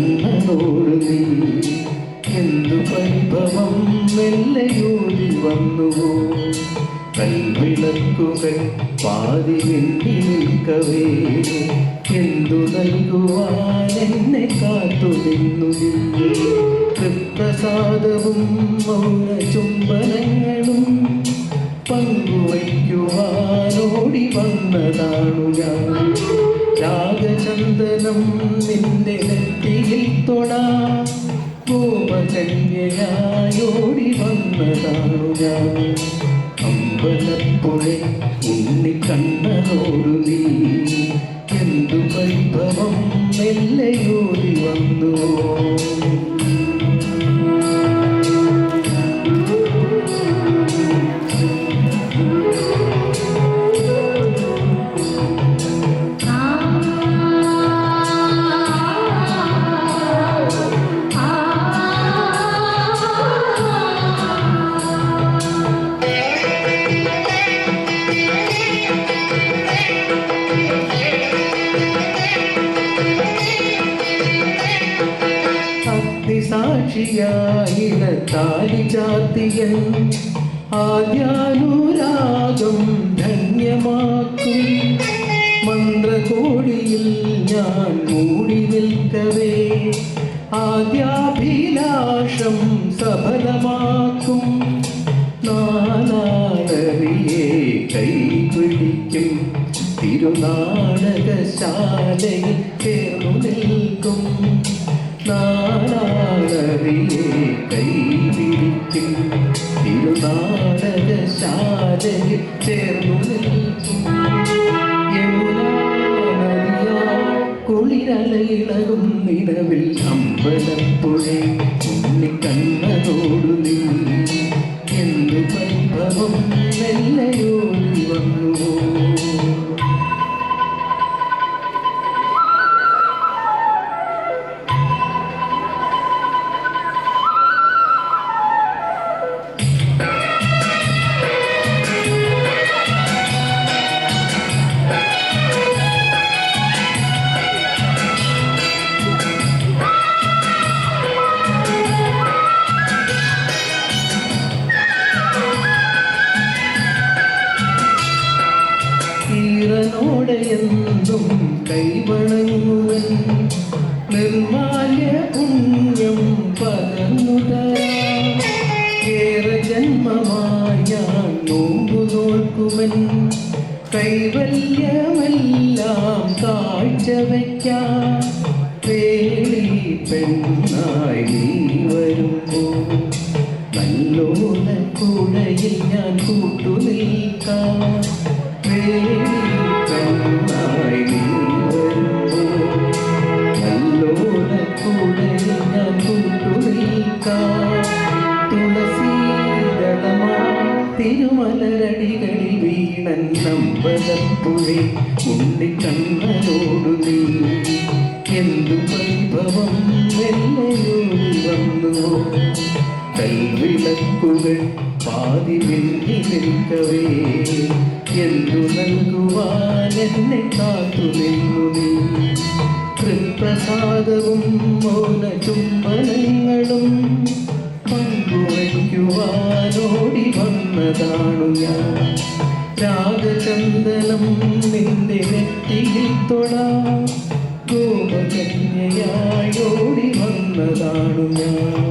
കണ്ണനോട് നീ എന്തു പരിഭവം മെല്ലയോടി വന്നുവോ കൽവിളക്കുകൾ പാതി വെണ്ണി നിൽക്കവേ എന്തു നൽകുവാൻ എന്നെ കാത്തു നിന്നു നീ തൃപ്രസാദവും മൗന ചുംബനങ്ങളും പങ്കുവയ്ക്കുവാനോടി വന്നതാണു ഞാൻ രാഗചന്ദനം നിന്റെ നെറ്റിയിൽ തൊടാ ഗോപകന്യയായോടി വന്നതാണു ഞാൻ അമ്പലപ്പുഴ ഉണ്ണിക്കണ്ണനോടു നീ എന്തു വൈഭവം മെല്ലയോടി വന്നു സാക്ഷിയായിട താലി ചാർത്തിയൻ ആദ്യാനുരാഗം ധന്യമാക്കും മന്ത്രകോടിയിൽ ഞാൻ മൂടി നിൽക്കവേ ആദ്യാഭിലാഷം സഫലമാക്കും നാനാളറിയെ കൈപിടിക്കും തിരുനാടകശാലയിൽ ചേർന്നു നിൽക്കും നാനാളറിയെ കൈപിടിക്കും തിരുനാടകശാലയിൽ ചേർന്നു നിൽക്കും കുളിരലയിളകും നിലവിൽ അമ്പലപ്പുഴ ഉണ്ണിക്കണ്ണനോടു നീ എന്തു വൈഭവം മെല്ലയോടി വന്നു ോടെയെന്നും കൈവണങ്ങുവൻ നിർമാല്യ പുണ്യം പകർന്നുതരാം ഏറെ ജന്മമായി ഞാൻ നോമ്പു നോക്കുവൻ കൈവല്യമെല്ലാം കാഴ്ചവയ്ക്കാം പേടി പെണ്ണായി നീ വരുമ്പോൾ നല്ലോല കൂടയിൽ ഞാൻ കൂട്ടു നിൽക്കാം പെണ്ണായി നീ വരുമ്പോൾ നല്ലോല കൂടയിൽ ഞാൻ കൂട്ടു നിൽക്കാം തുളസീദളമാ തിരുമലരടികളിൽ വീണൻ അമ്പലപ്പുഴ ഉണ്ണിക്കണ്ണനോടു നീ എന്തു വൈഭവം മെല്ലയോടി വന്നു കൽവിളക്കുകൾ പാതി വെണ്ണി നിൽക്കവേ എന്തു നൽകുവാൻ എന്നെ കാത്തു നിന്നു നീ തൃപ്രസാദവും മൗന ചുംബനങ്ങളും പങ്കുവയ്ക്കുവാനോടി വന്നതാണു ഞാൻ രാഗചന്ദനം നിന്റെ നെറ്റിയിൽ തൊടാ ഗോപകന്യയായോടി വന്നതാണു ഞാൻ